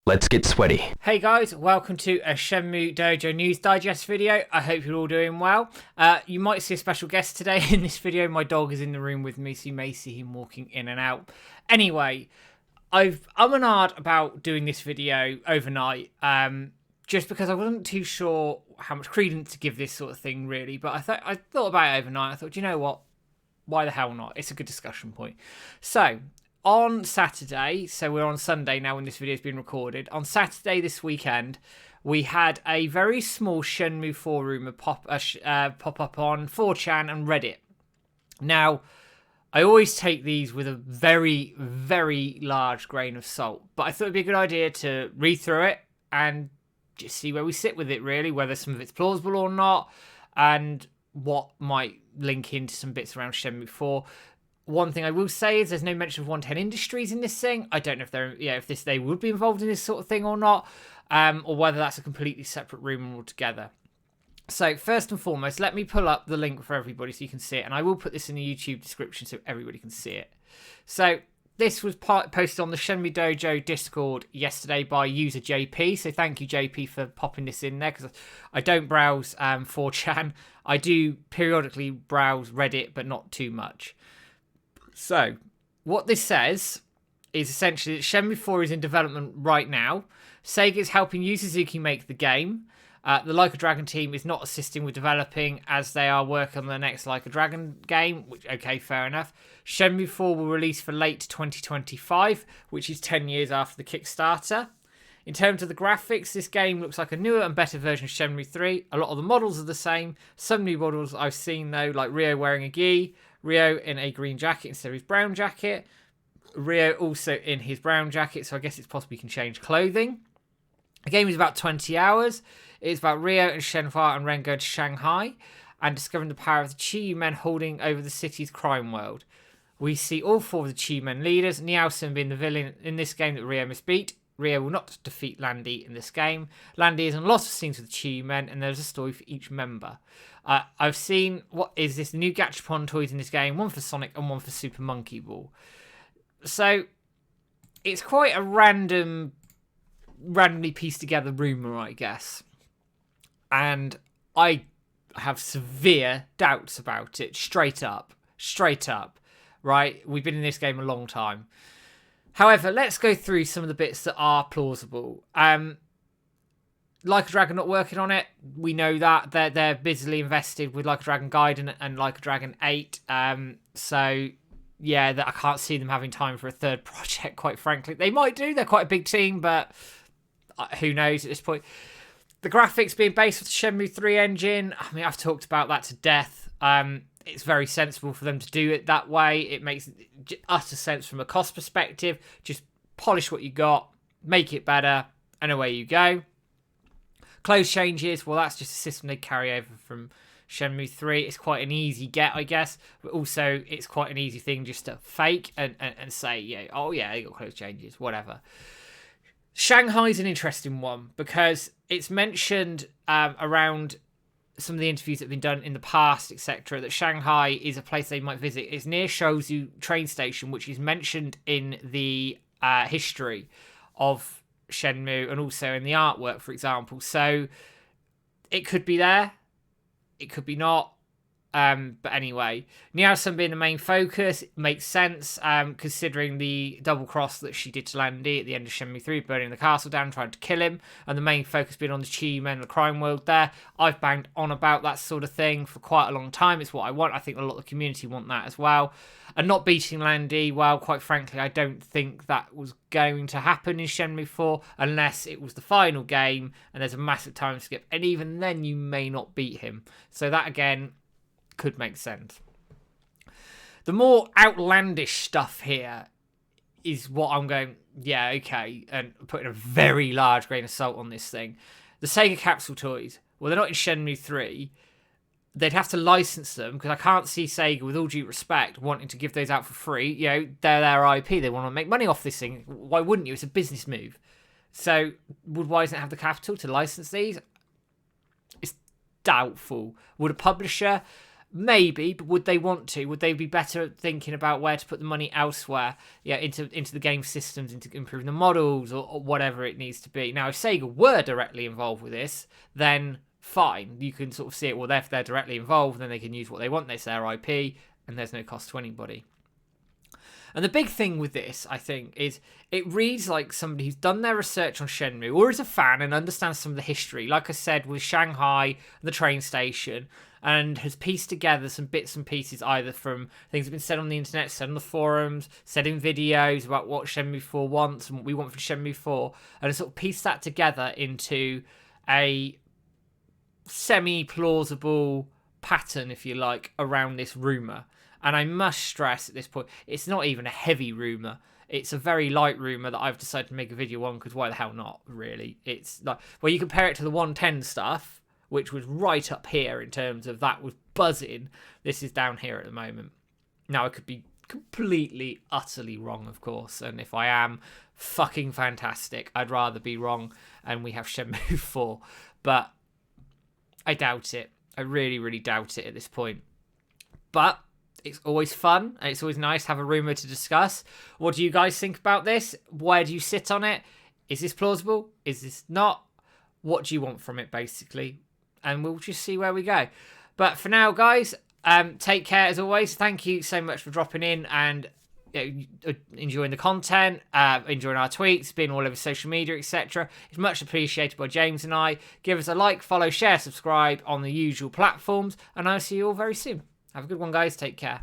Let's get sweaty. Hey guys, welcome to a Shenmue Dojo News Digest video. I hope you're all doing well. You might see a special guest today in this video. My dog is in the room with me, so you may see him walking in and out. Anyway, I'm and ahed about doing this video overnight, just because I wasn't too sure how much credence to give this sort of thing, really. But I thought about it overnight. I thought, you know what? Why the hell not? It's a good discussion point. So, on Saturday, so we're on Sunday now when this video has been recorded. On Saturday this weekend, we had a very small Shenmue 4 rumour pop up on 4chan and Reddit. Now, I always take these with a very, very large grain of salt, but I thought it'd be a good idea to read through it and just see where we sit with it, really, whether some of it's plausible or not, and what might link into some bits around Shenmue 4. One thing I will say is there's no mention of 110 Industries in this thing. I don't know if they would be involved in this sort of thing or not, or whether that's a completely separate rumour altogether. So first and foremost, let me pull up the link for everybody so you can see it, and I will put this in the YouTube description so everybody can see it. So this was posted on the Shenmue Dojo Discord yesterday by user JP. So thank you, JP, for popping this in there, because I don't browse 4chan. I do periodically browse Reddit, but not too much. So, what this says is essentially that Shenmue 4 is in development right now. Sega is helping Yu Suzuki make the game. The Like a Dragon team is not assisting with developing as they are working on the next Like a Dragon game, which, okay, fair enough. Shenmue 4 will release for late 2025, which is 10 years after the Kickstarter. In terms of the graphics, this game looks like a newer and better version of Shenmue 3. A lot of the models are the same. Some new models I've seen, though, like Ryo wearing a gi, Ryo in a green jacket instead of his brown jacket. Ryo also in his brown jacket, so I guess it's possible you can change clothing. The game is about 20 hours. It's about Ryo and Shenhua and Ren going to Shanghai and discovering the power of the Chi men holding over the city's crime world. We see all four of the Chi men leaders, Niaosen being the villain in this game that Ryo must beat. Ryo will not defeat Landy in this game. Landy is in lots of scenes with the Chi men, and there's a story for each member. I've seen what is this new Gachapon toys in this game, one for Sonic and one for Super Monkey Ball. So it's quite a randomly pieced together rumour, I guess. And I have severe doubts about it, straight up, right? We've been in this game a long time. However, let's go through some of the bits that are plausible. Like a Dragon not working on it. We know that. They're busily invested with Like a Dragon Gaiden and Like a Dragon 8. So, yeah, I can't see them having time for a third project, quite frankly. They might do. They're quite a big team, but who knows at this point. The graphics being based off the Shenmue 3 engine. I mean, I've talked about that to death. It's very sensible for them to do it that way. It makes utter sense from a cost perspective. Just polish what you got, make it better, and away you go. Clothes changes, well, that's just a system they carry over from Shenmue 3. It's quite an easy get, I guess, but also it's quite an easy thing just to fake and say, yeah, oh yeah, they got clothes changes, whatever. Shanghai's an interesting one because it's mentioned around some of the interviews that have been done in the past, etc., that Shanghai is a place they might visit. It's near Shozu train station, which is mentioned in the history of Shenmue and also in the artwork, for example. So it could be there, it could be not. But anyway, Niaosen being the main focus makes sense, considering the double cross that she did to Landy at the end of Shenmue 3, burning the castle down, trying to kill him, and the main focus being on the Chi men and the crime world there. I've banged on about that sort of thing for quite a long time. It's what I want. I think a lot of the community want that as well. And not beating Landy, well, quite frankly, I don't think that was going to happen in Shenmue 4 unless it was the final game and there's a massive time skip. And even then, you may not beat him. So that, again, could make sense. The more outlandish stuff here is what I'm going, yeah, okay, and putting a very large grain of salt on this thing. The Sega capsule toys, well, they're not in Shenmue 3. They'd have to license them, because I can't see Sega, with all due respect, wanting to give those out for free. You know, they're their IP. They want to make money off this thing. Why wouldn't you? It's a business move. So, would Wisenet have the capital to license these? It's doubtful. Would a publisher Maybe, but would they want to? Would they be better at thinking about where to put the money elsewhere? Yeah, into the game systems, into improving the models, or whatever it needs to be. Now, if Sega were directly involved with this, then fine. You can sort of see it. Well, if they're directly involved, then they can use what they want. It's their IP, and there's no cost to anybody. And the big thing with this, I think, is it reads like somebody who's done their research on Shenmue or is a fan and understands some of the history, like I said, with Shanghai, the train station, and has pieced together some bits and pieces either from things that have been said on the internet, said on the forums, said in videos about what Shenmue 4 wants and what we want from Shenmue 4, and has sort of pieced that together into a semi-plausible pattern, if you like, around this rumour. And I must stress at this point, it's not even a heavy rumour. It's a very light rumour that I've decided to make a video on, because why the hell not, really? It's like, well, you compare it to the 110 stuff, which was right up here in terms of that was buzzing. This is down here at the moment. Now, I could be completely, utterly wrong, of course. And if I am, fucking fantastic. I'd rather be wrong and we have Shenmue 4. But I doubt it. I really, really doubt it at this point. But it's always fun, and it's always nice to have a rumour to discuss. What do you guys think about this? Where do you sit on it? Is this plausible? Is this not? What do you want from it, basically? And we'll just see where we go. But for now, guys, take care as always. Thank you so much for dropping in and enjoying the content, enjoying our tweets, being all over social media, etc. It's much appreciated by James and I. Give us a like, follow, share, subscribe on the usual platforms, and I'll see you all very soon. Have a good one, guys. Take care.